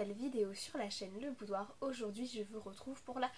nouvelle vidéo sur la chaîne Le Boudoir. Aujourd'hui je vous retrouve pour la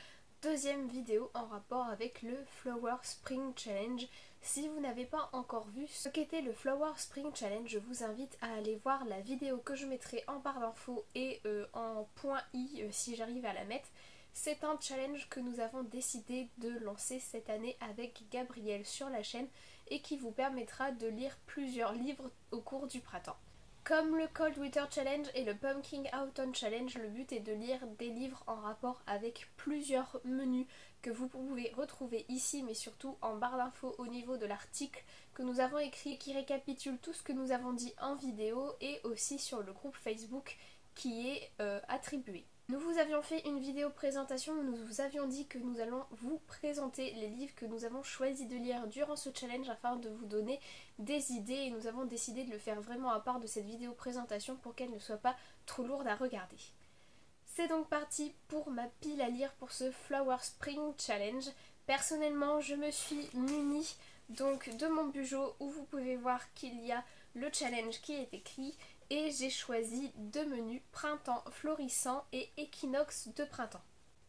deuxième vidéo en rapport avec le Flower Spring Challenge. Si vous n'avez pas encore vu ce qu'était le Flower Spring Challenge, je vous invite à aller voir la vidéo que je mettrai en barre d'infos et en point i si j'arrive à la mettre. C'est un challenge que nous avons décidé de lancer cette année avec Gabriel sur la chaîne et qui vous permettra de lire plusieurs livres au cours du printemps. Comme le Cold Winter Challenge et le Pumpkin Autumn Challenge, le but est de lire des livres en rapport avec plusieurs menus que vous pouvez retrouver ici, mais surtout en barre d'infos au niveau de l'article que nous avons écrit qui récapitule tout ce que nous avons dit en vidéo et aussi sur le groupe Facebook qui est attribué. Nous vous avions fait une vidéo présentation où nous vous avions dit que nous allons vous présenter les livres que nous avons choisi de lire durant ce challenge afin de vous donner des idées, et nous avons décidé de le faire vraiment à part de cette vidéo présentation pour qu'elle ne soit pas trop lourde à regarder. C'est donc parti pour ma pile à lire pour ce Flower Spring Challenge. Personnellement, je me suis munie donc de mon bugeot où vous pouvez voir qu'il y a le challenge qui est écrit. Et j'ai choisi deux menus, printemps florissant et équinoxe de printemps.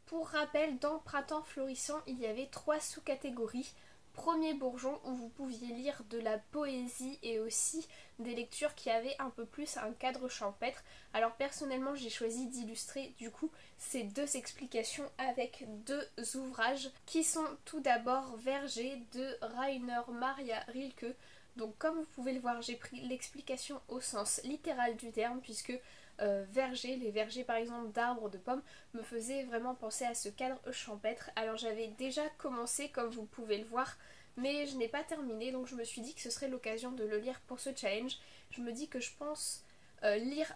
Pour rappel, dans printemps florissant, il y avait 3 sous-catégories. Premier bourgeon où vous pouviez lire de la poésie et aussi des lectures qui avaient un peu plus un cadre champêtre. Alors personnellement, j'ai choisi d'illustrer du coup ces deux explications avec deux ouvrages qui sont tout d'abord Verger de Rainer Maria Rilke. Donc comme vous pouvez le voir, j'ai pris l'explication au sens littéral du terme puisque verger, les vergers par exemple d'arbres, de pommes, me faisaient vraiment penser à ce cadre champêtre. Alors j'avais déjà commencé comme vous pouvez le voir, mais je n'ai pas terminé, donc je me suis dit que ce serait l'occasion de le lire pour ce challenge. Je me dis que je pense lire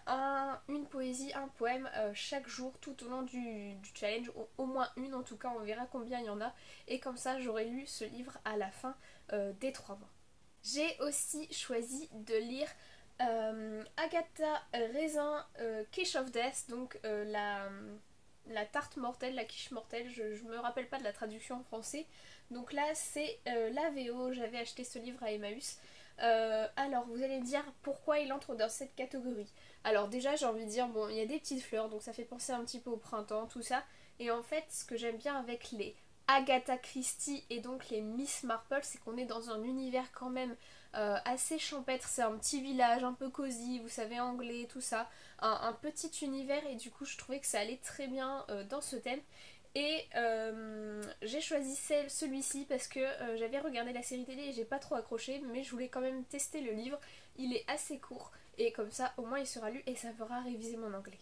une poésie, un poème chaque jour tout au long du challenge, au moins une en tout cas, on verra combien il y en a, et comme ça j'aurai lu ce livre à la fin des 3 mois. J'ai aussi choisi de lire Agatha Raisin Quiche of Death, donc la tarte mortelle, la quiche mortelle, je me rappelle pas de la traduction en français. Donc là c'est la VO, j'avais acheté ce livre à Emmaüs. Alors vous allez me dire pourquoi il entre dans cette catégorie. Alors déjà j'ai envie de dire, bon, il y a des petites fleurs, donc ça fait penser un petit peu au printemps, tout ça. Et en fait ce que j'aime bien avec les Agatha Christie et donc les Miss Marple, c'est qu'on est dans un univers quand même assez champêtre. C'est un petit village un peu cosy, vous savez, anglais, tout ça, un petit univers, et du coup je trouvais que ça allait très bien dans ce thème. Et j'ai choisi celui-ci parce que j'avais regardé la série télé et j'ai pas trop accroché, mais je voulais quand même tester le livre. Il est assez court et comme ça au moins il sera lu et ça fera réviser mon anglais.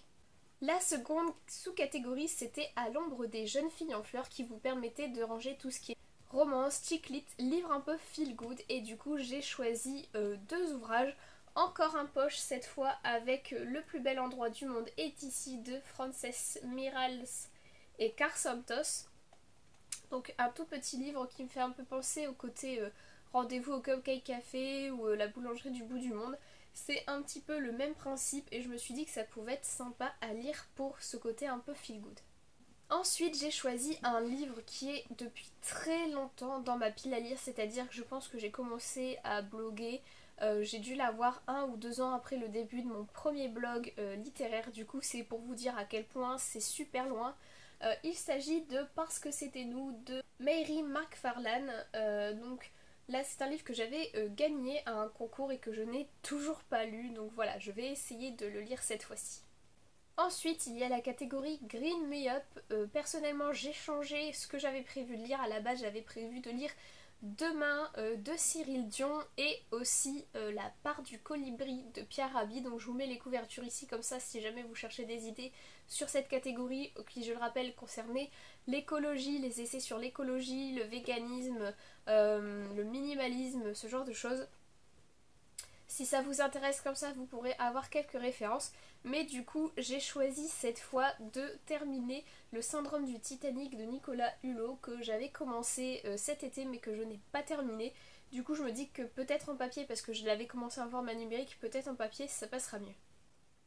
La seconde sous-catégorie, c'était À l'ombre des jeunes filles en fleurs, qui vous permettait de ranger tout ce qui est romance, chick lit, livre un peu feel good, et du coup j'ai choisi deux ouvrages. Encore un poche cette fois avec Le plus bel endroit du monde est ici de Frances Mirals et Carsontos. Donc un tout petit livre qui me fait un peu penser au côté Rendez-vous au Cupcake Café ou La boulangerie du bout du monde. C'est un petit peu le même principe et je me suis dit que ça pouvait être sympa à lire pour ce côté un peu feel good. Ensuite j'ai choisi un livre qui est depuis très longtemps dans ma pile à lire, c'est-à-dire que je pense que j'ai commencé à bloguer, j'ai dû l'avoir 1 ou 2 ans après le début de mon premier blog littéraire, du coup c'est pour vous dire à quel point c'est super loin. Il s'agit de Parce que c'était nous de Mary McFarlane, donc là c'est un livre que j'avais gagné à un concours et que je n'ai toujours pas lu, donc voilà, je vais essayer de le lire cette fois-ci. Ensuite il y a la catégorie Green Me Up. Personnellement j'ai changé ce que j'avais prévu de lire. À la base j'avais prévu de lire Demain de Cyril Dion et aussi La part du colibri de Pierre Rabhi. Donc je vous mets les couvertures ici comme ça si jamais vous cherchez des idées sur cette catégorie qui, je le rappelle, concernait l'écologie, les essais sur l'écologie, le véganisme, le minimalisme, ce genre de choses. Si ça vous intéresse comme ça, vous pourrez avoir quelques références. Mais du coup, j'ai choisi cette fois de terminer Le syndrome du Titanic de Nicolas Hulot, que j'avais commencé cet été mais que je n'ai pas terminé. Du coup, je me dis que peut-être en papier, parce que je l'avais commencé en format numérique, peut-être en papier ça passera mieux.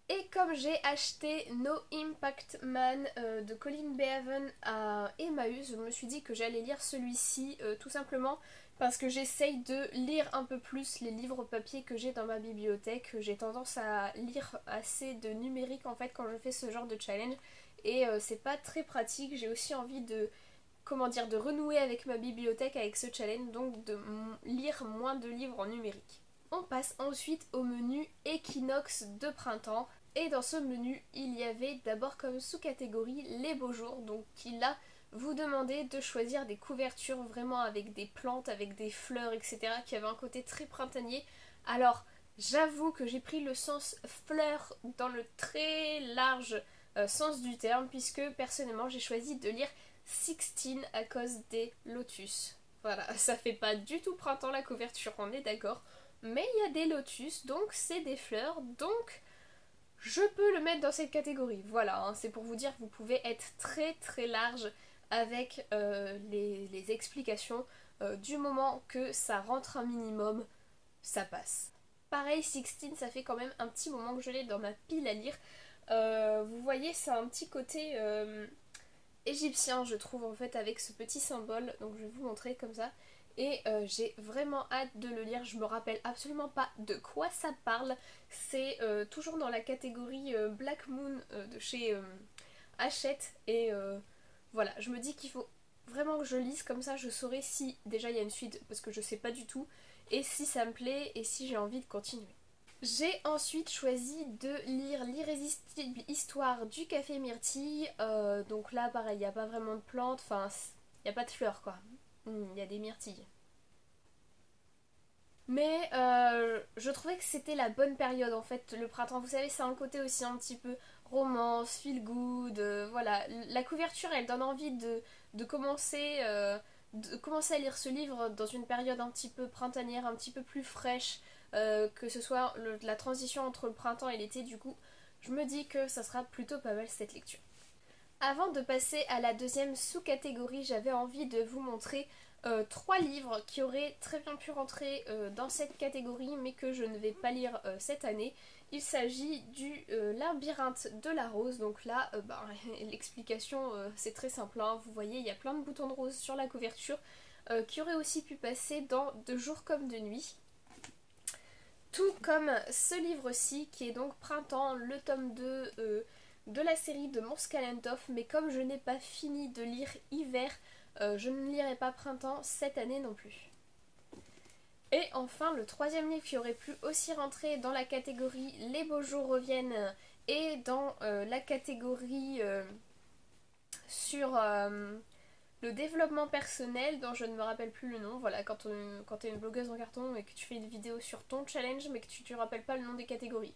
Et comme j'ai acheté No Impact Man de Colin Behaven à Emmaüs, je me suis dit que j'allais lire celui-ci tout simplement parce que j'essaye de lire un peu plus les livres papier que j'ai dans ma bibliothèque. J'ai tendance à lire assez de numérique en fait quand je fais ce genre de challenge et c'est pas très pratique. J'ai aussi envie de, comment dire, de renouer avec ma bibliothèque avec ce challenge, donc de lire moins de livres en numérique. On passe ensuite au menu équinoxe de printemps. Et dans ce menu, il y avait d'abord comme sous-catégorie les beaux jours, donc qui là vous demandait de choisir des couvertures vraiment avec des plantes, avec des fleurs, etc. qui avaient un côté très printanier. Alors, j'avoue que j'ai pris le sens fleur dans le très large sens du terme, puisque personnellement j'ai choisi de lire 16 à cause des lotus. Voilà, ça fait pas du tout printemps la couverture, on est d'accord. Mais il y a des lotus, donc c'est des fleurs, donc je peux le mettre dans cette catégorie. Voilà, hein, c'est pour vous dire que vous pouvez être très très large avec les explications. Du moment que ça rentre un minimum, ça passe. Pareil, 16, ça fait quand même un petit moment que je l'ai dans ma pile à lire. Vous voyez, c'est un petit côté égyptien, je trouve, en fait, avec ce petit symbole. Donc je vais vous montrer comme ça. Et j'ai vraiment hâte de le lire. Je me rappelle absolument pas de quoi ça parle. C'est toujours dans la catégorie Black Moon de chez Hachette. Et voilà, je me dis qu'il faut vraiment que je lise, comme ça je saurai si déjà il y a une suite, parce que je sais pas du tout, et si ça me plaît et si j'ai envie de continuer. J'ai ensuite choisi de lire l'irrésistible histoire du café myrtille. Donc là pareil, il n'y a pas vraiment de plantes, enfin il n'y a pas de fleurs quoi. Il y a des myrtilles. Mais je trouvais que c'était la bonne période en fait, le printemps. Vous savez, c'est un côté aussi un petit peu romance, feel good. Voilà, la couverture elle donne envie de commencer, de commencer à lire ce livre dans une période un petit peu printanière, un petit peu plus fraîche. Que ce soit la transition entre le printemps et l'été, du coup, je me dis que ça sera plutôt pas mal cette lecture. Avant de passer à la deuxième sous-catégorie, j'avais envie de vous montrer trois livres qui auraient très bien pu rentrer dans cette catégorie mais que je ne vais pas lire cette année. Il s'agit du Labyrinthe de la rose. Donc là, l'explication c'est très simple, hein. Vous voyez, il y a plein de boutons de rose sur la couverture qui auraient aussi pu passer dans De jour comme de nuit. Tout comme ce livre-ci qui est donc Printemps, le tome 2 de la série de Mons Kalentov, mais comme je n'ai pas fini de lire Hiver, je ne lirai pas Printemps cette année non plus. Et enfin, le troisième livre qui aurait pu aussi rentrer dans la catégorie Les beaux jours reviennent et dans la catégorie sur le développement personnel, dont je ne me rappelle plus le nom. Voilà, quand tu es une blogueuse en carton et que tu fais une vidéo sur ton challenge mais que tu ne rappelles pas le nom des catégories.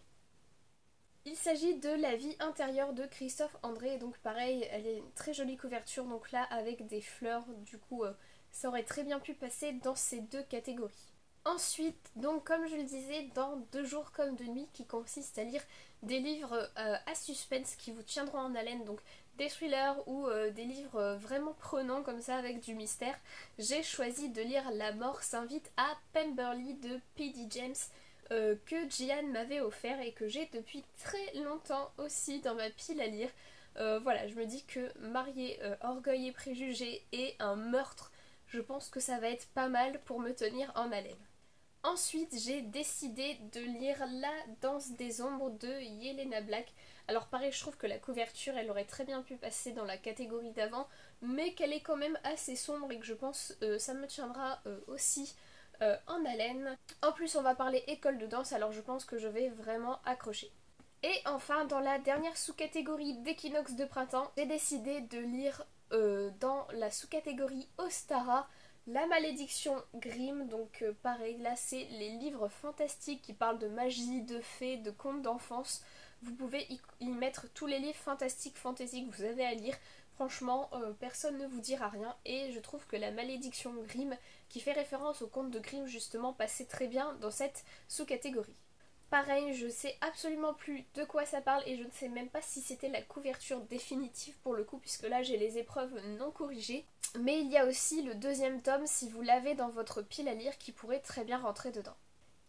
Il s'agit de La vie intérieure de Christophe André. Donc pareil, elle est une très jolie couverture, donc là avec des fleurs, du coup ça aurait très bien pu passer dans ces deux catégories. Ensuite, donc comme je le disais, dans De jour comme de nuit, qui consiste à lire des livres à suspense qui vous tiendront en haleine, donc des thrillers ou des livres vraiment prenants comme ça avec du mystère, j'ai choisi de lire La mort s'invite à Pemberley de P.D. James, que Gian m'avait offert et que j'ai depuis très longtemps aussi dans ma pile à lire. Voilà, je me dis que marié, orgueil et préjugés et un meurtre, je pense que ça va être pas mal pour me tenir en haleine. Ensuite, j'ai décidé de lire La danse des ombres de Yelena Black. Alors pareil, je trouve que la couverture, elle aurait très bien pu passer dans la catégorie d'avant, mais qu'elle est quand même assez sombre et que je pense ça me tiendra aussi en haleine. En plus, on va parler école de danse, alors je pense que je vais vraiment accrocher. Et enfin, dans la dernière sous-catégorie d'équinoxe de printemps, j'ai décidé de lire dans la sous-catégorie Ostara La malédiction Grimm. Donc pareil, là c'est les livres fantastiques qui parlent de magie, de fées, de contes d'enfance. Vous pouvez y mettre tous les livres fantastiques, fantasy que vous avez à lire. Franchement, personne ne vous dira rien. Et je trouve que La malédiction Grimm, qui fait référence au conte de Grimm justement, passait très bien dans cette sous-catégorie. Pareil, je sais absolument plus de quoi ça parle et je ne sais même pas si c'était la couverture définitive pour le coup, puisque là j'ai les épreuves non corrigées. Mais il y a aussi le deuxième tome, si vous l'avez dans votre pile à lire, qui pourrait très bien rentrer dedans.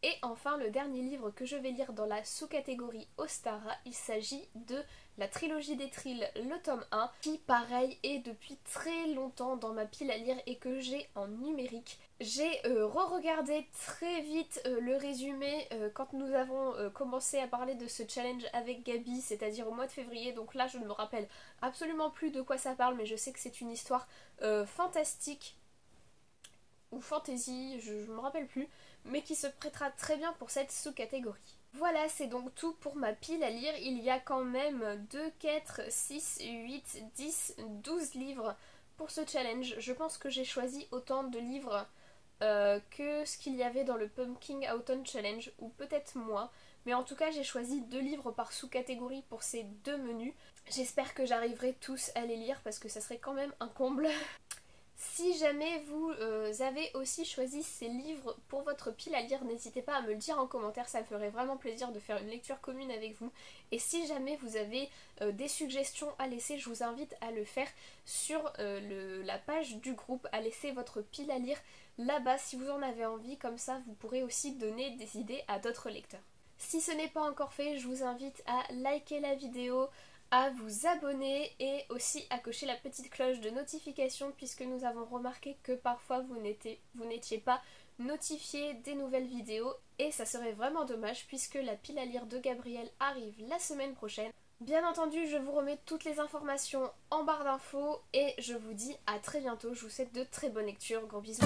Et enfin, le dernier livre que je vais lire dans la sous-catégorie Ostara, il s'agit de la trilogie des Thrills, le tome 1, qui pareil est depuis très longtemps dans ma pile à lire et que j'ai en numérique. J'ai re-regardé très vite le résumé quand nous avons commencé à parler de ce challenge avec Gabi, c'est-à-dire au mois de février, donc là je ne me rappelle absolument plus de quoi ça parle, mais je sais que c'est une histoire fantastique ou fantasy, je me rappelle plus, mais qui se prêtera très bien pour cette sous-catégorie. Voilà, c'est donc tout pour ma pile à lire. Il y a quand même 2, 4, 6, 8, 10, 12 livres pour ce challenge. Je pense que j'ai choisi autant de livres que ce qu'il y avait dans le Pumpkin Autumn Challenge, ou peut-être moins. Mais en tout cas, j'ai choisi 2 livres par sous-catégorie pour ces 2 menus. J'espère que j'arriverai tous à les lire parce que ça serait quand même un comble. Si jamais vous avez aussi choisi ces livres pour votre pile à lire, n'hésitez pas à me le dire en commentaire, ça me ferait vraiment plaisir de faire une lecture commune avec vous. Et si jamais vous avez des suggestions à laisser, je vous invite à le faire sur la page du groupe, à laisser votre pile à lire là-bas si vous en avez envie, comme ça vous pourrez aussi donner des idées à d'autres lecteurs. Si ce n'est pas encore fait, je vous invite à liker la vidéo, à vous abonner et aussi à cocher la petite cloche de notification puisque nous avons remarqué que parfois vous n'étiez pas notifié des nouvelles vidéos et ça serait vraiment dommage puisque la pile à lire de Gabriel arrive la semaine prochaine. Bien entendu, je vous remets toutes les informations en barre d'infos et je vous dis à très bientôt. Je vous souhaite de très bonnes lectures. Gros bisous.